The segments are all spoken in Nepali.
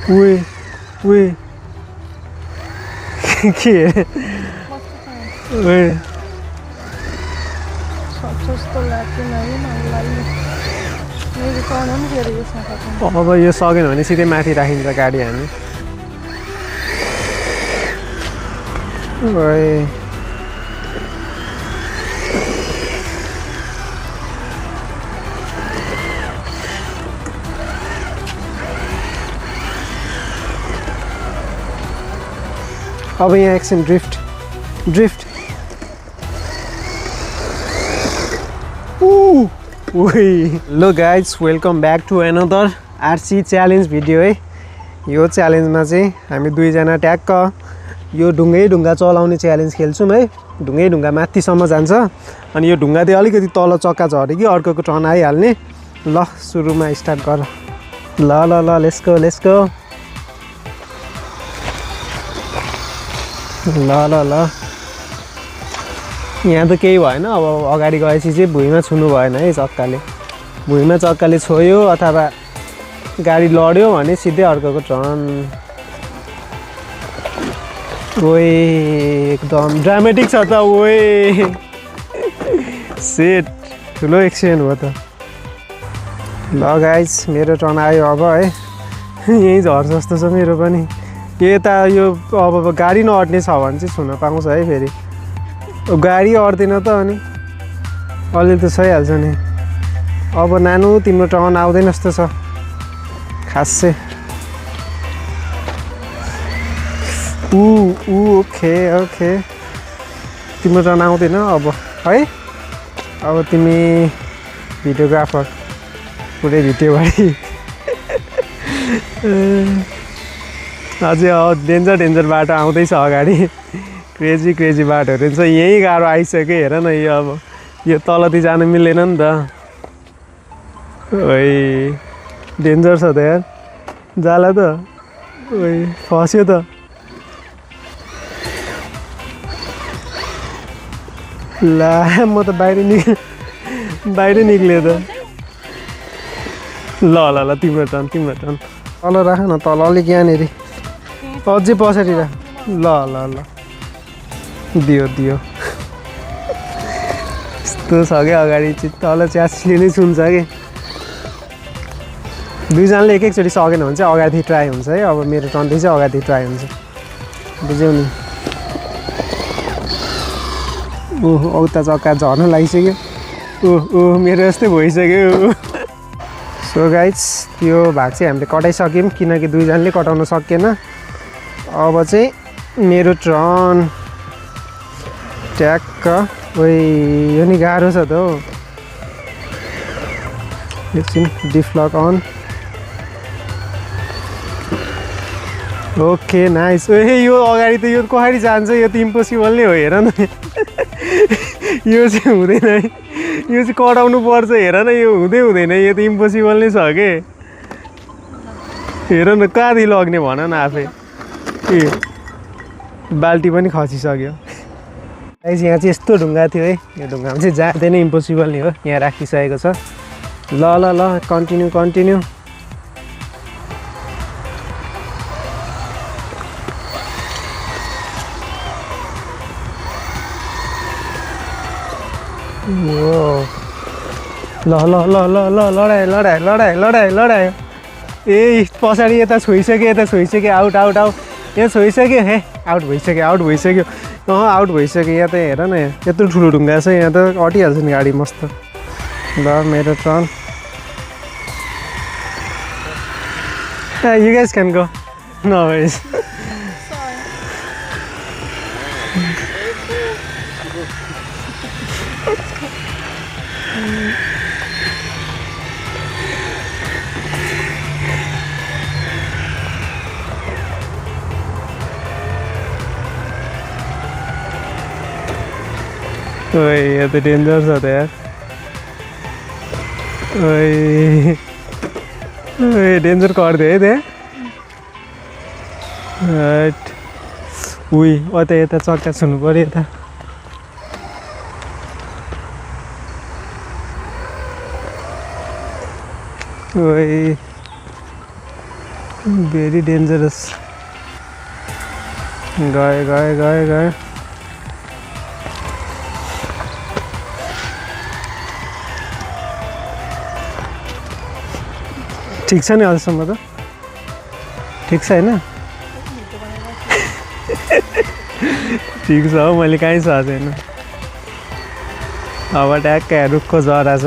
उही उही के उही जस्तो लाग्दैन है मलाई मेरो चढ्न पनि के अरे यसमा सक्नु अब यो सकेन भने सिधै माथि राखिन्छ गाडी हामी ओए अब यहाँ एकछिन ड्रिफ्ट लो guys welcome back to another RC challenge video है यो च्यालेन्जमा चाहिँ हामी दुईजना ट्याक्क यो ढुङ्गा चलाउने च्यालेन्ज खेल्छौँ है ढुङ्गा माथिसम्म जान्छ अनि यो ढुङ्गा चाहिँ अलिकति तल चक्का झऱ्यो कि अर्कोको टर्न आइहाल्ने ल सुरुमा स्टार्ट गर ल लेट्स गो ल यहाँ त केही भएन अब अगाडि गएपछि चाहिँ भुइँमा छुनु भएन है चक्काले छोयो अथवा गाडी लड्यो भने सिधै अर्कोको टर्न ओए एकदम ड्रामेटिक छ त ओए सेट ठुलो एक्सिडेन्ट भयो त ल गाइज मेरो टर्न आयो अब है यहीँ झर्छ जस्तो छ मेरो पनि यता यो अब गाडी नअट्ने छ भने चाहिँ छुन पाउँछ है फेरि गाडी अट्दैन त अनि अलिअलि त सहिहाल्छ नि अब नानु तिम्रो टर्न आउँदैन जस्तो छ खासै ओके तिम्रो टर्न आउँदैन अब है अब तिमी भिडियोग्राफर पुरै भिडियो भाइ अझै डेन्जर बाटो आउँदैछ अगाडि क्रेजी बाटोहरू छ यहीँ गाह्रो आइसक्यो हेर न यो अब यो तलतिर जानु मिलेन नि त ओइ डेन्जर छ त यार जाला त ओइ फस्यो त ला म त बाहिर निक्ल्यो त ल तिम्रो टर्न तल राख न तल अलिक यहाँनिर अझै पछाडि राख ल दियो यस्तो छ क्या अगाडि चाहिँ तल च्यासले नै छुन्छ कि दुईजनाले एकचोटि सकेन भने चाहिँ अगाडि ट्राई हुन्छ है अब मेरो टर्नदेखि चाहिँ अगाडि ट्राई हुन्छ बुझ्यौ नि ओहो औता चक्का झर्न लागिसक्यो ओहो मेरो यस्तै भइसक्यो सो गाइज त्यो भाग चाहिँ हामीले कटाइसक्यौँ किनकि दुईजनाले कटाउन सकेन अब चाहिँ मेरो टर्न ट्याक्क ओइ यो नि गाह्रो छ त हौ एकछिन डिफ्लक अन ओके नाइस ओहे यो अगाडि त यो कसरी जान्छ यो त इम्पोसिबल नै हो हेर न यो चाहिँ हुँदैन है यो चाहिँ कटाउनु पर्छ हेर न यो हुँदैन यो त इम्पोसिबल नै छ के हेर न कहाँदेखि लग्ने भन न आफै ए बाल्टी पनि खसिसक्यो यहाँ चाहिँ यस्तो ढुङ्गा थियो है यो ढुङ्गामा चाहिँ जाँदैन इम्पोसिबल नै हो यहाँ राखिसकेको छ ल कन्टिन्यू लडायो ए पछाडि यता छोइसक्यो आउट यहाँ छोइसक्यो हे आउट भइसक्यो आउट भइसक्यो यहाँ त हेर न यत्रो ठुलो ढुङ्गा छ यहाँ त अटिहाल्छ नि गाडी मस्त ल मेरो turn you guys can go no worries ओए ये तो डेंजर सा था यार ओए ओए डेंजर कर दे थे राइट उई ओ त यता चक्का छुनु पर्यो यता ओए भेरी डेन्जरस। गए गए गए गए ठिक छ नि अझसम्म त ठिक छ होइन ठिक छ हौ मैले कहीँ छ छैन। अब ट्याक्कै रुखको जरा छ।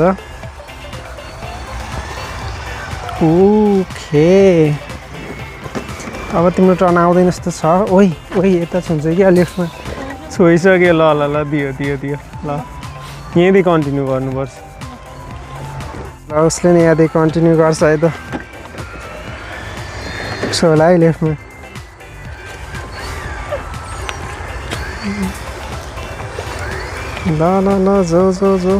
ओके अब तिम्रो टर्न आउँदैन जस्तो छ। ओइ ओइ यता छुन्छ कि लेफ्टमा छोइसक्यो। ल ल ल दियो दियो दियो ल यहीँदेखि कन्टिन्यू गर्नुपर्छ। ल उसले नि यहाँदेखि कन्टिन्यू गर्छ है त छ होला है लेफ्टमा। ल ल ल जो जो जो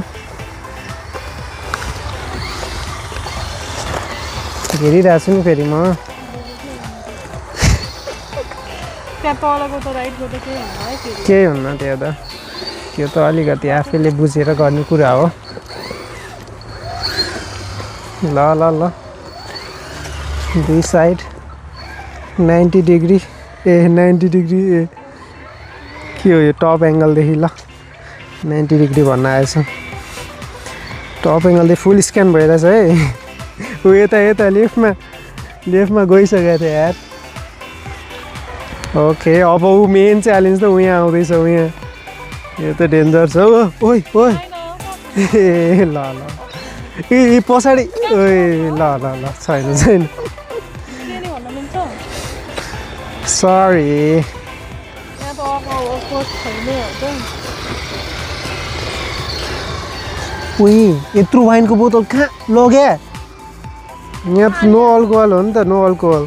हेरिरहेको छु नि फेरि म। केही हुन्न त्यो त त्यो त अलिकति आफैले बुझेर गर्ने कुरा हो। ल ल ल दुई साइड 90 डिग्री 90 डिग्री के हो यो टप एङ्गलदेखि ल 90 डिग्री भन्न आएछ। टप एङ्गलदेखि फुल स्क्यान भइरहेछ है। ऊ यता यता लेफ्टमा गइसकेको थियो यार। ओके अब ऊ मेन च्यालेन्ज त ऊ यहाँ आउँदैछ। ऊ यहाँ यो त डेन्जर छ हौ। ओइ ओइ ए ल ल ए पछाडि ओइ ल ल ल छैन छैन सरी। उही यत्रो वाइनको बोतल कहाँ लग्या? यहाँ नो अल्कोहल हो नि त नो अल्कोहल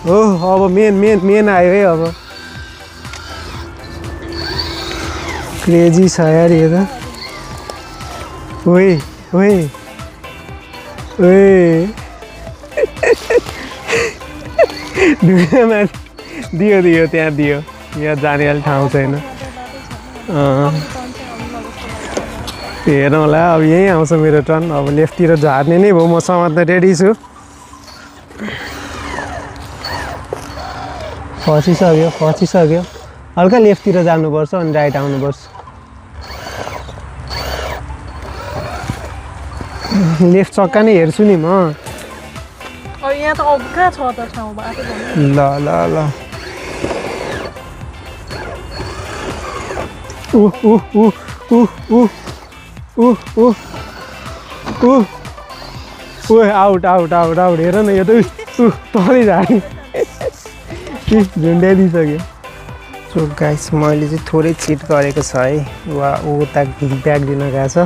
हो। अब मेन आयो है। अब क्रेजी छ यार यो त। ओए ओए ओए ढुङ्गामा दियो दियो त्यहाँ दियो। यहाँ जाने अलिक ठाउँ छैन। हेरौँ होला अब यहीँ आउँछ मेरो टर्न। अब लेफ्टतिर झार्ने नै भयो। म समात्न रेडी छु। फसिसक्यो हल्का लेफ्टतिर जानुपर्छ अनि राइट आउनुपर्छ। लेफ्ट चक्का नै हेर्छु नि म। यहाँ त अब कहाँ छ त ठाउँ बाटो ल ल ल आउट आउट आउट आउट हेर न यो त तलै झार्ने झुन्ड्याइदिइसक्यो। सो गाइस मैले चाहिँ थोरै चिट गरेको छ है। वा ऊ उता ब्याग दिन गएको छ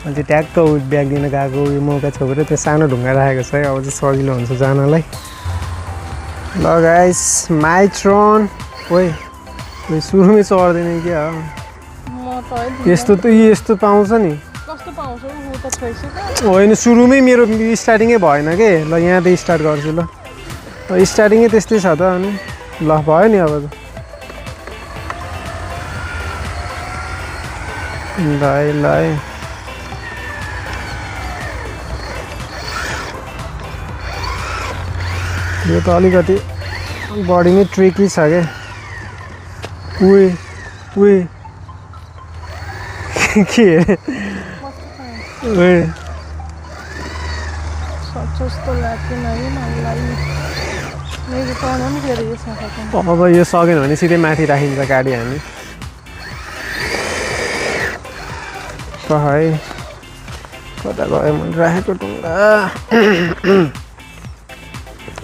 अनि त्यो ट्याक्क ऊ ब्याग दिन गएको उयो मौका छोपेर त्यो सानो ढुङ्गा राखेको छ है। अब चाहिँ सजिलो हुन्छ जानलाई। ल गाइस माई टर्न। ओइ सुरुमै चढ्दैन क्या यस्तो त यस्तो पाउँछ नि होइन। सुरुमै मेरो स्टार्टिङै भएन के। ल यहाँदेखि स्टार्ट गर्छु। ल स्टार्टिङै त्यस्तै छ त अनि ल भयो नि अब त। ल यो त अलिकति बडी नै ट्रिकी छ क्या। उही के अब यो सकेन भने सिधै माथि राखिन्छ गाडी हामी। है कता गयो मैले राखेको ढुङ्गा।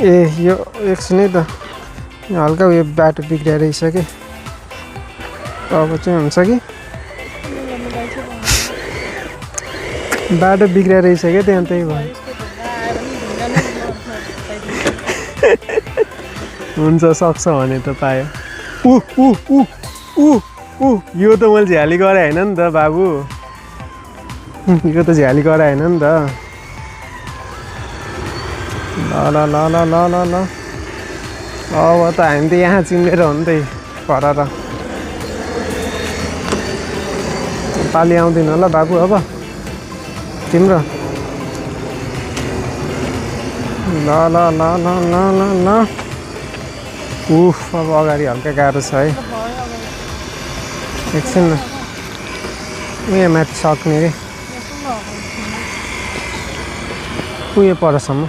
ए यो एकछिन है त हल्का उयो बाटो बिग्रिएर रहेछ कि। अब चाहिँ हुन्छ कि बाटो बिग्रिएर रहेछ क्या त्यहाँ त्यही भयो। हुन्छ सक्छ भने त पायो। यो त मैले झ्याली गरे होइन नि त बाबु। यो त झ्याली गरे होइन नि त। ल ल ल ल ल ल अब त हामी त यहाँ चिनेर हो नि त पर र। पालि आउँदैन ल बाबु अब तिम्रो। ल ल ल ल ल ल ल उफ अब अगाडि हल्का गाह्रो छ है भयो अब एकछिन न उयो माथि सक्ने रे उयो परसम्म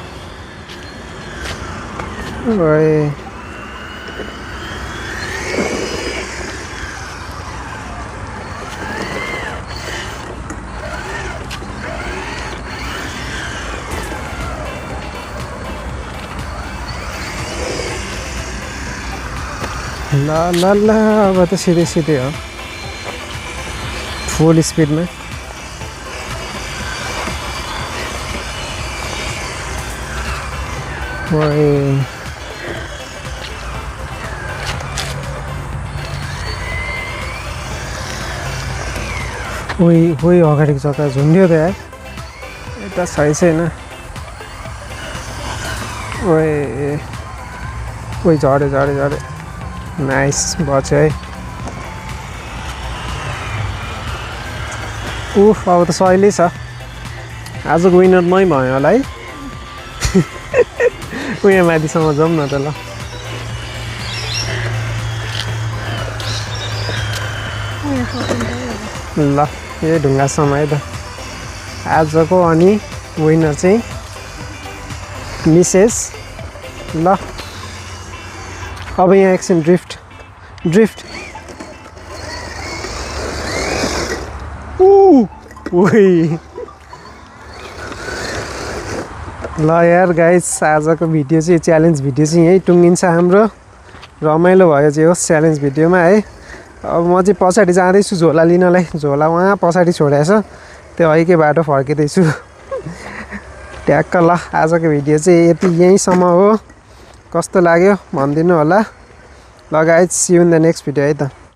ओए ल ल ल अब त सिधै सिधै हो फुल स्पिडमा ओए ओइ अगाडिको जग्गा झुन्ड्यो त यार यता छैन ओइ झऱ्यो नाइस बच्यो है उफ अब त सहिलै छ आजको विनर मै भयो होला है उयो माथिसम्म जाउँ न त ल ल यही ढुङ्गासम्म है त आजको अनि विनर चाहिँ मिसेस ल अब यहाँ एकछिन ड्रिफ्ट उही ल यार गाइस आजको भिडियो चाहिँ च्यालेन्ज भिडियो चाहिँ यहीँ टुङ्गिन्छ हाम्रो रमाइलो भयो चाहिँ होस् च्यालेन्ज भिडियोमा है अब म चाहिँ पछाडि जाँदैछु झोला लिनलाई झोला उहाँ पछाडि छोडेछ त्यो अहिकै बाटो फर्किँदैछु ट्याक्क ल आजको भिडियो चाहिँ यहीँसम्म हो कस्तो लाग्यो भनिदिनु होला ल guys see you in the next video है त